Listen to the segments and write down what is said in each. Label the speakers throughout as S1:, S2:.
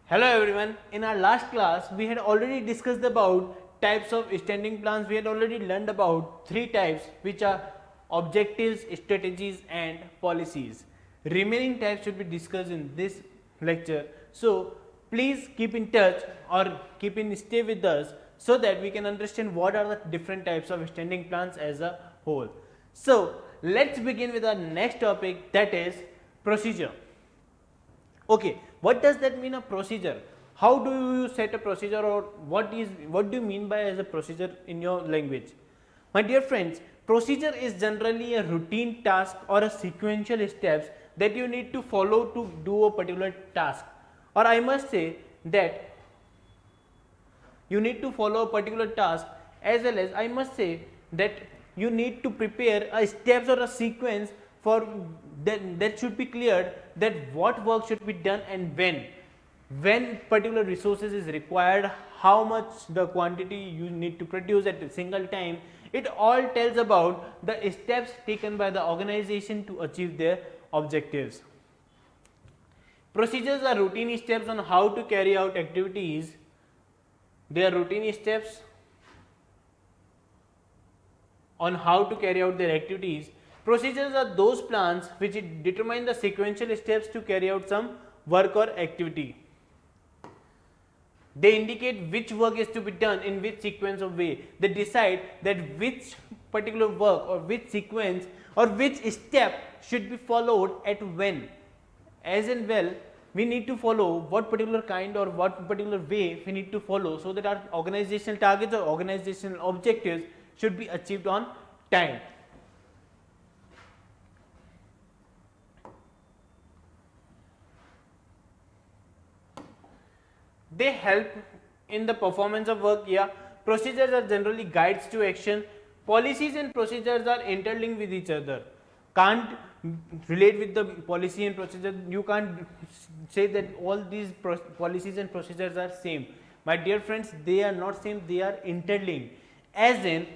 S1: Hello everyone. In our last class, we had already discussed about types of standing plans. We had already learned about three types, which are objectives, strategies, and policies. Remaining types should be discussed in this lecture. So please keep in touch or stay with us so that we can understand what are the different types of standing plans as a whole. So let's begin with our next topic, that is procedure. Okay, what does that mean, a procedure? How do you set a procedure, or what do you mean by as a procedure in your language? My dear friends, procedure is generally a routine task or a sequential steps that you need to follow to do a particular task, or I must say that you need to follow a particular task, as well as I must say that you need to prepare a steps or a sequence for that should be cleared, that what work should be done and when particular resources is required, how much the quantity you need to produce at a single time. It all tells about the steps taken by the organization to achieve their objectives. Procedures are routine steps on how to carry out activities. They are routine steps on how to carry out their activities. Procedures are those plans which determine the sequential steps to carry out some work or activity. They indicate which work is to be done in which sequence of way. They decide that which particular work or which sequence or which step should be followed at when. As in, well, we need to follow what particular kind or what particular way we need to follow, so that our organizational targets or organizational objectives should be achieved on time. They help in the performance of work. Yeah, procedures are generally guides to action. Policies and procedures are interlinked with each other. Can't relate with the policy and procedure. You can't say that all these policies and procedures are same. My dear friends, they are not same, they are interlinked. As in,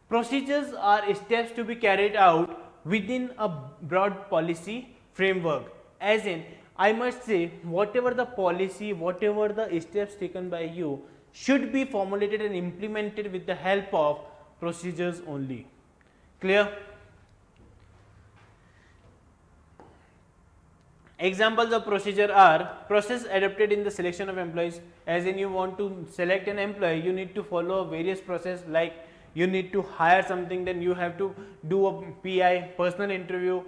S1: procedures are steps to be carried out within a broad policy framework. As in, I must say, whatever the policy, whatever the steps taken by you should be formulated and implemented with the help of procedures only. Clear? Examples of procedure are process adopted in the selection of employees. As in, you want to select an employee, you need to follow various process, like you need to hire something, then you have to do a PI, personal interview,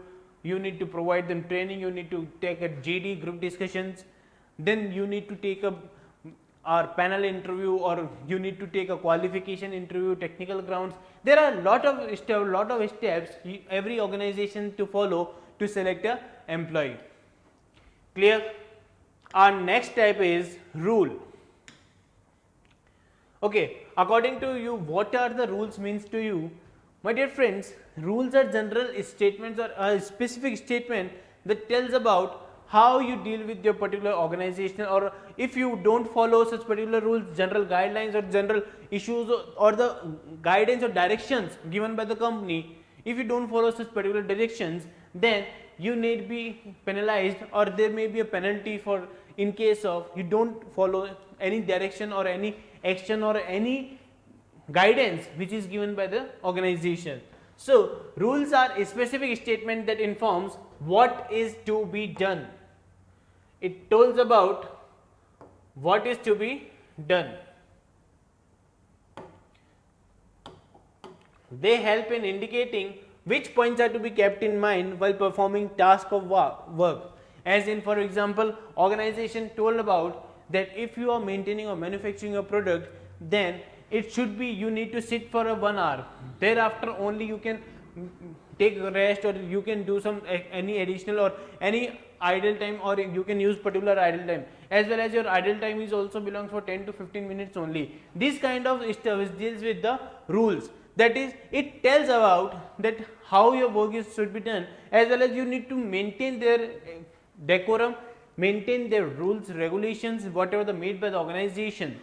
S1: you need to provide them training, you need to take a GD, group discussions, then you need to take a panel interview, or you need to take a qualification interview, technical grounds. There are lot of steps every organization to follow to select a employee. Clear? Our next type is rule. Okay, according to you, what are the rules means to you? My dear friends, rules are general statements or a specific statement that tells about how you deal with your particular organization, or if you don't follow such particular rules, general guidelines or general issues or the guidance or directions given by the company, if you don't follow such particular directions, then you need be penalized, or there may be a penalty for in case of you don't follow any direction or any action or any guidance which is given by the organization. So rules are a specific statement that informs what is to be done. It tells about what is to be done. They help in indicating which points are to be kept in mind while performing task of work. As in, for example, organization told about that if you are maintaining or manufacturing a product, then it should be you need to sit for a 1 hour. Thereafter only you can take a rest, or you can do some any additional or any idle time, or you can use particular idle time, as well as your idle time is also belongs for 10 to 15 minutes only. This kind of stuff deals with the rules. That is, it tells about that how your work should be done, as well as you need to maintain their decorum, maintain their rules, regulations, whatever the made by the organization.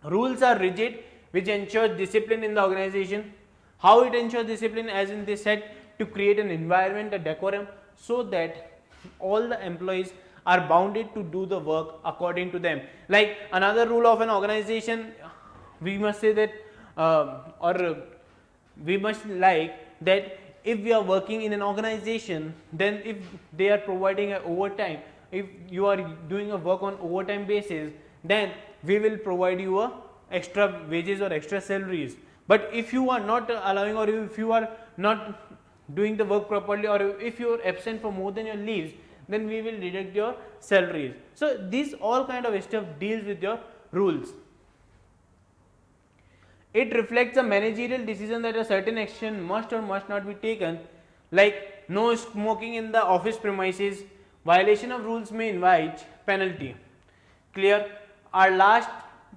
S1: Rules are rigid, which ensures discipline in the organization. How it ensures discipline? As in, they set to create an environment, a decorum, so that all the employees are bounded to do the work according to them. Like another rule of an organization, we must say that or we must like that if we are working in an organization, then if they are providing a overtime, if you are doing a work on overtime basis, then we will provide you a extra wages or extra salaries. But if you are not allowing, or if you are not doing the work properly, or if you are absent for more than your leaves, then we will deduct your salaries. So these all kind of stuff deals with your rules. It reflects a managerial decision that a certain action must or must not be taken, like no smoking in the office premises. Violation of rules may invite penalty. Clear? Our last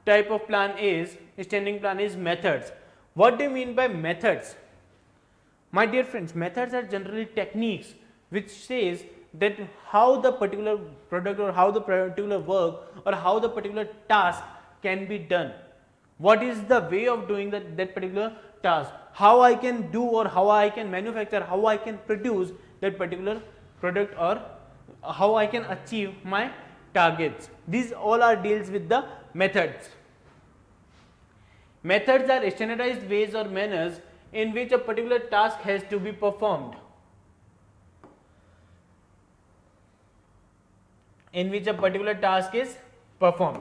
S1: type of plan is standing plan is methods. What do you mean by methods? My dear friends, methods are generally techniques which says that how the particular product or how the particular work or how the particular task can be done. What is the way of doing that particular task? How I can do, or how I can manufacture, how I can produce that particular product, or how I can achieve my targets. These all are deals with the methods. Methods are standardized ways or manners in which a particular task has to be performed. In which a particular task is performed.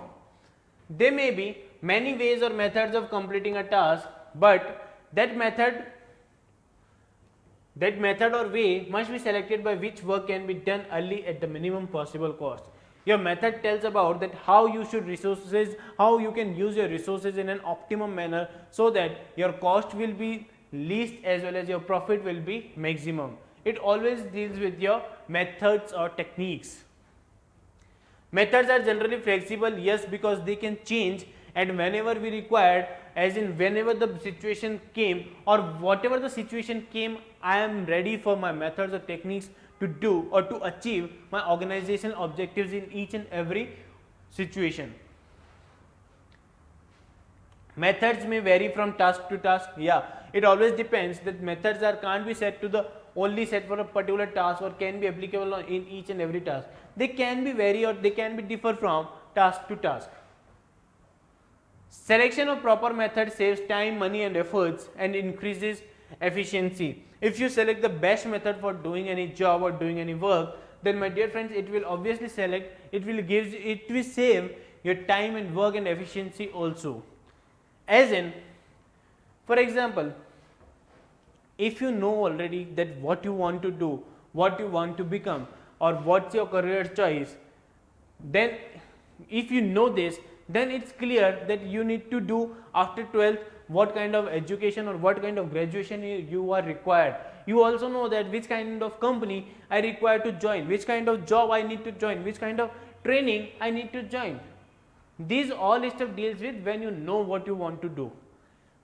S1: There may be many ways or methods of completing a task, but that method or way must be selected by which work can be done early at the minimum possible cost. Your method tells about that how you should resources, how you can use your resources in an optimum manner so that your cost will be least as well as your profit will be maximum. It always deals with your methods or techniques. Methods are generally flexible, yes, because they can change and whenever we required, as in whenever the situation came or whatever the situation came, I am ready for my methods or techniques to do or to achieve my organizational objectives in each and every situation. Methods may vary from task to task. Yeah, it always depends that methods can't be set to the only set for a particular task or can be applicable in each and every task. They can be vary or they can be differ from task to task. Selection of proper method saves time, money and efforts and increases efficiency. If you select the best method for doing any job or doing any work, then my dear friends, it will obviously it will save your time and work and efficiency also. As in, for example, if you know already that what you want to do, what you want to become or what's your career choice, then if you know this, then it's clear that you need to do after 12th what kind of education or what kind of graduation you are required. You also know that which kind of company I require to join, which kind of job I need to join, which kind of training I need to join. These all stuff deals with when you know what you want to do.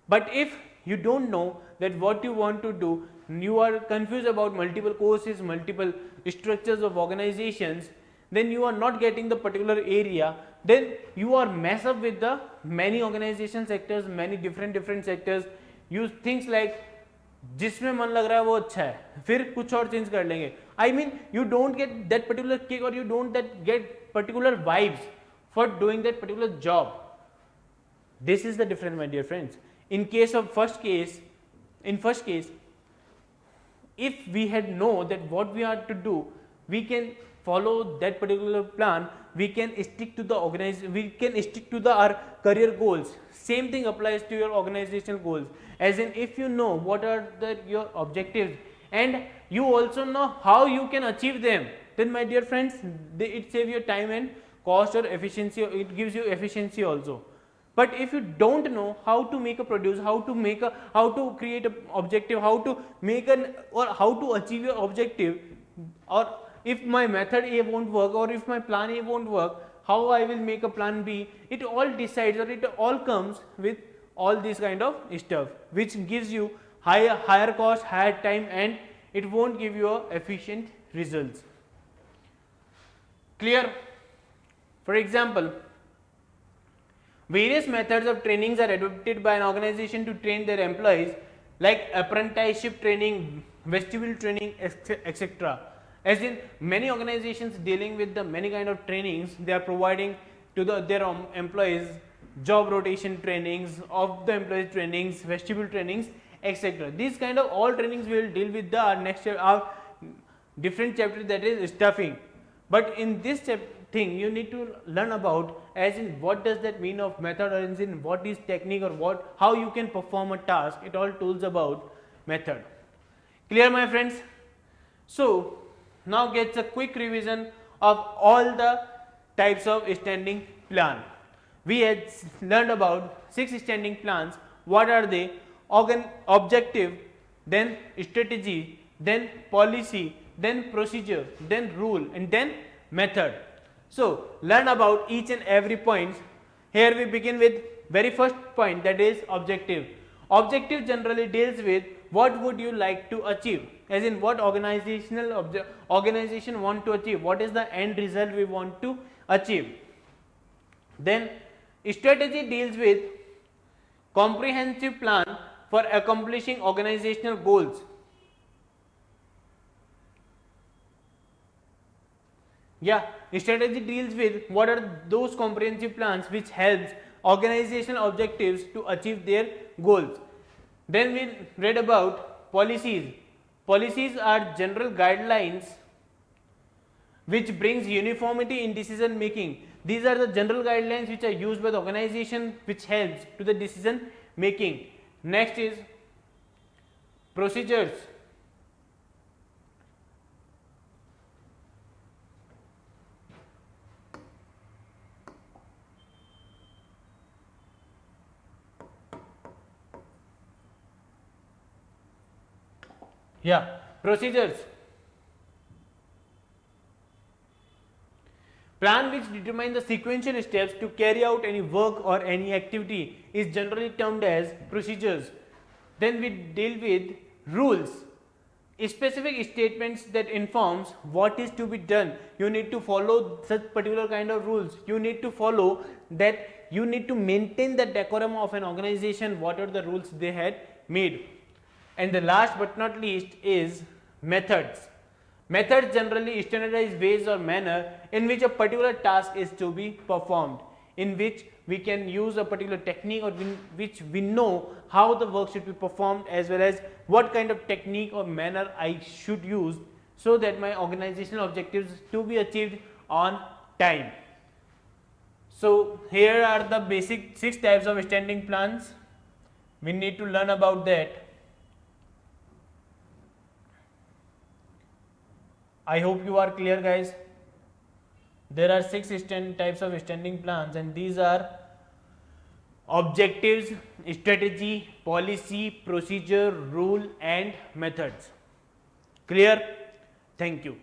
S1: But if you don't know that what you want to do, you are confused about multiple courses, multiple structures of organizations, then you are not getting the particular area, then you are mess up with the many organization sectors, many different sectors. Use things like जिसमें मन लग रहा है वो अच्छा है, फिर कुछ और चेंज कर लेंगे. I mean, you don't get that particular kick or you don't get particular vibes for doing that particular job. This is the difference, my dear friends. In first case, if we had know that what we are to do, we can follow that particular plan, we can stick to the our career goals. Same thing applies to your organizational goals, as in if you know what are your objectives and you also know how you can achieve them, then my dear friends, it saves your time and cost or efficiency, it gives you efficiency also. But if you don't know how to make a produce, how to create an objective, how to make or how to achieve your objective, or if my method A won't work or if my plan A won't work, how I will make a plan B, it all decides or it all comes with all this kind of stuff, which gives you higher cost, higher time, and it won't give you efficient results. Clear? For example, various methods of trainings are adopted by an organization to train their employees, like apprenticeship training, vestibule training, etc. As in many organizations dealing with the many kind of trainings, they are providing to their employees job rotation trainings, of the employees trainings, vestibule trainings, etc. These kind of all trainings we will deal with the our different chapter, that is stuffing. But in this thing you need to learn about as in what does that mean of method, or as in what is technique, or what, how you can perform a task. It all tools about method. Clear, my friends? So now gets a quick revision of all the types of standing plan. We had learned about 6 standing plans. What are they? Objective, then strategy, then policy, then procedure, then rule, and then method. So learn about each and every point. Here we begin with very first point, that is objective. Objective generally deals with what would you like to achieve, as in what organization want to achieve, what is the end result we want to achieve. Then strategy deals with comprehensive plan for accomplishing organizational goals. Yeah, strategy deals with what are those comprehensive plans which helps organizational objectives to achieve their goals. Then we read about policies. Policies are general guidelines which brings uniformity in decision making. These are the general guidelines which are used by the organization, which helps to the decision making. Next is procedures. Yeah, procedures. Plan which determine the sequential steps to carry out any work or any activity is generally termed as procedures. Then we deal with rules. Specific statements that informs what is to be done. You need to follow such particular kind of rules. You need to follow that. You need to maintain the decorum of an organization, what are the rules they had made. And the last but not least is methods. Methods generally standardized ways or manner in which a particular task is to be performed, in which we can use a particular technique, or in which we know how the work should be performed, as well as what kind of technique or manner I should use so that my organizational objectives to be achieved on time. So here are the basic 6 types of standing plans. We need to learn about that. I hope you are clear, guys. There are 6 types of standing plans, and these are objectives, strategy, policy, procedure, rule, and methods. Clear? Thank you.